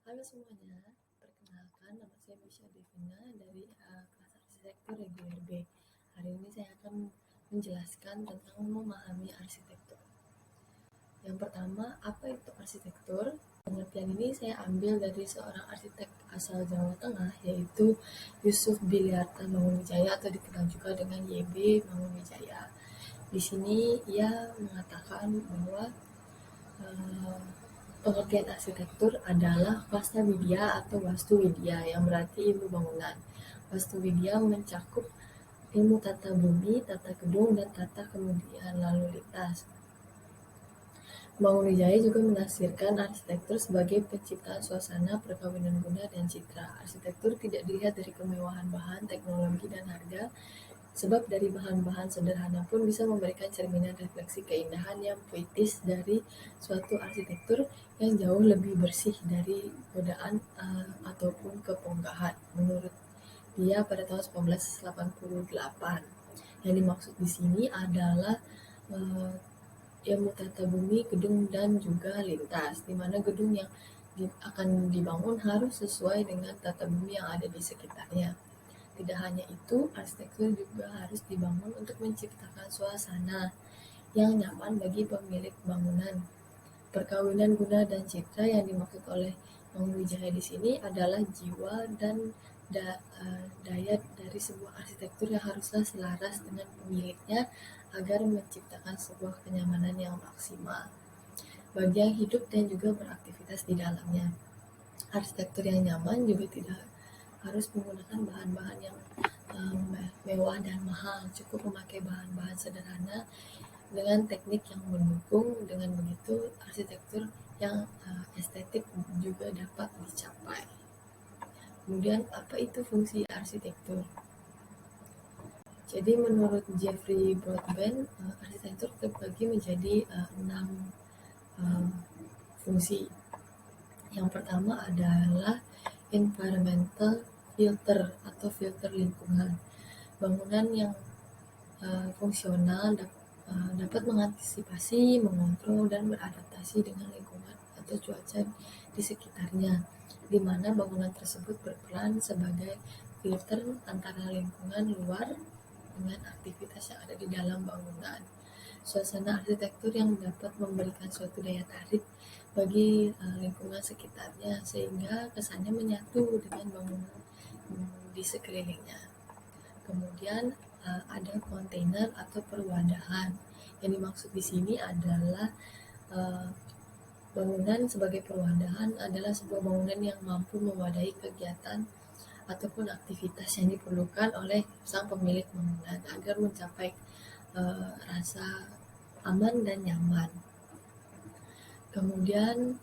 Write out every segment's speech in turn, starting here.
Halo semuanya, perkenalkan nama saya Misha Devina dari kelas arsitektur reguler B. Hari ini saya akan menjelaskan tentang memahami arsitektur. Yang pertama, apa itu arsitektur? Pengertian ini saya ambil dari seorang arsitek asal Jawa Tengah, yaitu Yusuf Biliarta Mangunwijaya atau dikenal juga dengan YB Mangunwijaya. Di sini ia mengatakan bahwa pengertian arsitektur adalah Wastawidya atau Wastuwidya yang berarti ilmu bangunan. Wastuwidya mencakup ilmu tata bumi, tata gedung, dan tata kemudian lalu lintas. Mangunwijaya juga menafsirkan arsitektur sebagai penciptaan suasana, perkawinan guna, dan citra. Arsitektur tidak dilihat dari kemewahan bahan, teknologi, dan harga, sebab dari bahan-bahan sederhana pun bisa memberikan cerminan refleksi keindahan yang puitis dari suatu arsitektur yang jauh lebih bersih dari godaan ataupun keponggahan. Menurut dia pada tahun 1988, yang dimaksud di sini adalah ilmu tata bumi, gedung, dan juga lintas, di mana gedung yang akan dibangun harus sesuai dengan tata bumi yang ada di sekitarnya. Tidak hanya itu, arsitektur juga harus dibangun untuk menciptakan suasana yang nyaman bagi pemilik bangunan. Perkawinan guna dan citra yang dimaksud oleh Mangunwijaya di sini adalah jiwa dan daya dari sebuah arsitektur yang haruslah selaras dengan pemiliknya agar menciptakan sebuah kenyamanan yang maksimal bagi yang hidup dan juga beraktivitas di dalamnya. Arsitektur yang nyaman juga tidak harus menggunakan bahan-bahan yang mewah dan mahal, cukup memakai bahan-bahan sederhana dengan teknik yang mendukung. Dengan begitu, arsitektur yang estetik juga dapat dicapai. Kemudian, apa itu fungsi arsitektur? Jadi, menurut Jeffrey Broadbent, arsitektur terbagi menjadi 6 fungsi. Yang pertama adalah environmental filter atau filter lingkungan. Bangunan yang fungsional dapat mengantisipasi, mengontrol, dan beradaptasi dengan lingkungan atau cuaca di sekitarnya, di mana bangunan tersebut berperan sebagai filter antara lingkungan luar dengan aktivitas yang ada di dalam bangunan. Suasana arsitektur yang dapat memberikan suatu daya tarik bagi lingkungan sekitarnya sehingga kesannya menyatu dengan bangunan di sekelilingnya. Kemudian ada kontainer atau perwadahan. Yang dimaksud di sini adalah bangunan sebagai perwadahan adalah sebuah bangunan yang mampu mewadahi kegiatan ataupun aktivitas yang diperlukan oleh sang pemilik bangunan agar mencapai rasa aman dan nyaman. Kemudian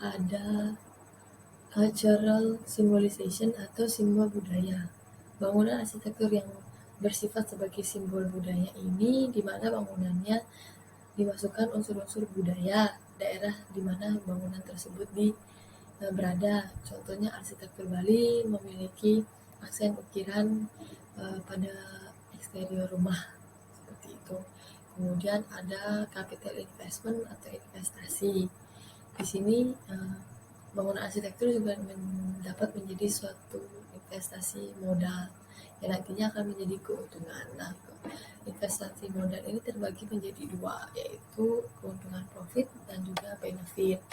ada cultural symbolization atau simbol budaya. Bangunan arsitektur yang bersifat sebagai simbol budaya ini di mana bangunannya dimasukkan unsur-unsur budaya daerah di mana bangunan tersebut berada. Contohnya arsitektur Bali memiliki aksen ukiran pada eksterior rumah seperti itu. Kemudian ada capital investment atau investasi. Di sini bangunan arsitektur juga dapat menjadi suatu investasi modal yang nantinya akan menjadi keuntungan. Nah, investasi modal ini terbagi menjadi dua, yaitu keuntungan profit dan juga benefit.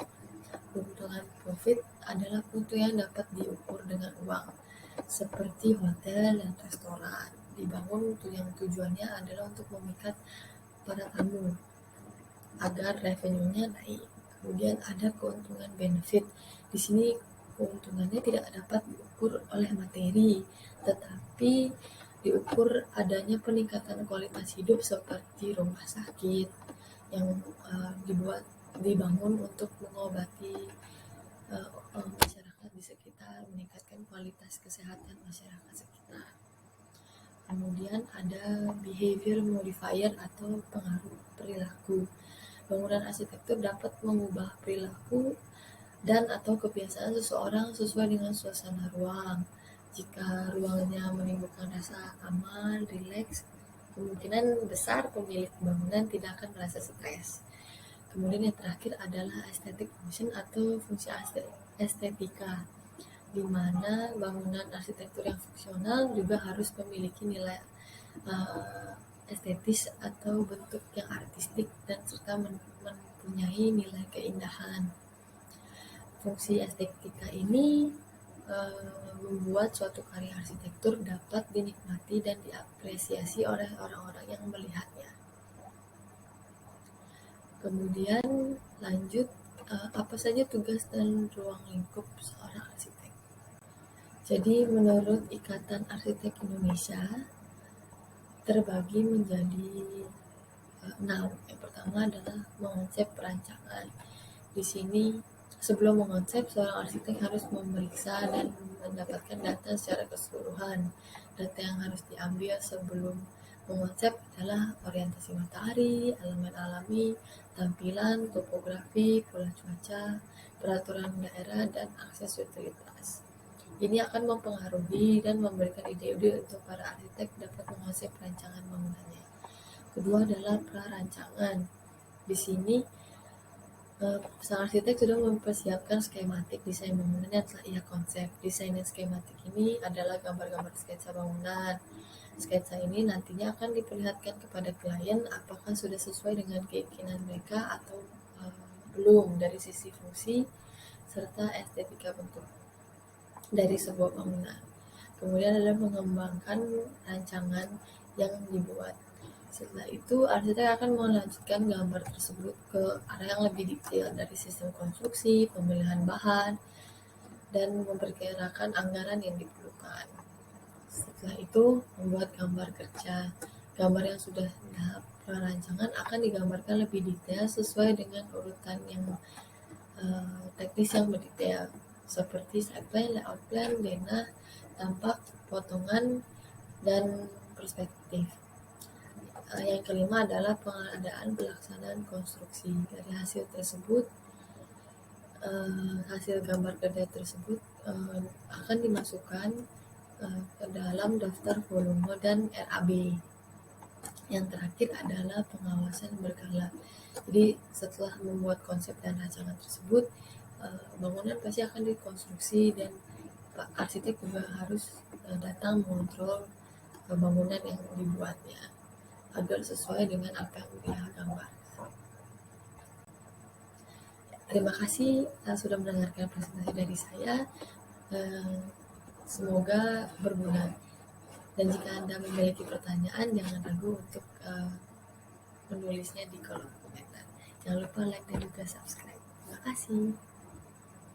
Keuntungan profit adalah keuntungan yang dapat diukur dengan uang, seperti hotel dan restoran. Dibangun yang tujuannya adalah untuk memikat para tamu agar revenue-nya naik. Kemudian ada keuntungan benefit. Di sini keuntungannya tidak dapat diukur oleh materi, tetapi diukur adanya peningkatan kualitas hidup seperti rumah sakit yang dibangun untuk mengobati masyarakat di sekitar, meningkatkan kualitas kesehatan masyarakat sekitar. Kemudian ada behavior modifier atau pengaruh perilaku. Bangunan arsitektur dapat mengubah perilaku dan atau kebiasaan seseorang sesuai dengan suasana ruang. Jika ruangnya menimbulkan rasa aman, rileks, kemungkinan besar pemilik bangunan tidak akan merasa stres. Kemudian yang terakhir adalah aesthetic function atau fungsi estetika, di mana bangunan arsitektur yang fungsional juga harus memiliki nilai estetis atau bentuk yang artistik dan serta mempunyai nilai keindahan. Fungsi estetika ini membuat suatu karya arsitektur dapat dinikmati dan diapresiasi oleh orang-orang yang melihatnya. Kemudian lanjut, apa saja tugas dan ruang lingkup seorang arsitek. Jadi menurut Ikatan Arsitek Indonesia terbagi menjadi 6. Yang pertama adalah mengonsep perancangan. Di sini sebelum mengonsep, seorang arsitek harus memeriksa dan mendapatkan data secara keseluruhan. Data yang harus diambil sebelum mengonsep adalah orientasi matahari, elemen alami, tampilan, topografi, pola cuaca, peraturan daerah, dan akses utilitas. Ini akan mempengaruhi dan memberikan ide-ide untuk para arsitek dapat mengonsep rancangan bangunannya. Kedua adalah prarancangan. Di sini sang arsitek sudah mempersiapkan skematik desain bangunan yang telah ia konsep. Desain dan skematik ini adalah gambar-gambar sketsa bangunan. Sketsa ini nantinya akan diperlihatkan kepada klien apakah sudah sesuai dengan keinginan mereka atau belum dari sisi fungsi serta estetika bentuk dari sebuah bangunan. Kemudian adalah mengembangkan rancangan yang dibuat. Setelah itu, arsitek akan melanjutkan gambar tersebut ke arah yang lebih detail dari sistem konstruksi, pemilihan bahan, dan memperkirakan anggaran yang diperlukan. Setelah itu, membuat gambar kerja. Gambar yang sudah tahap perancangan akan digambarkan lebih detail sesuai dengan urutan yang teknis yang berdetail, seperti site plan, layout plan, denah, tampak, potongan, dan perspektif. Yang kelima adalah pengadaan pelaksanaan konstruksi. Dari hasil tersebut, hasil gambar kerja tersebut akan dimasukkan ke dalam daftar volume dan RAB. Yang terakhir adalah pengawasan berkala. Jadi setelah membuat konsep dan rancangan tersebut, bangunan pasti akan dikonstruksi dan Pak arsitek juga harus datang mengontrol bangunan yang dibuatnya agar sesuai dengan apa yang dia gambar. Terima kasih sudah mendengarkan presentasi dari saya. Semoga berguna. Dan jika Anda memiliki pertanyaan, jangan ragu untuk menulisnya di kolom komentar. Jangan lupa like dan juga subscribe. Terima kasih.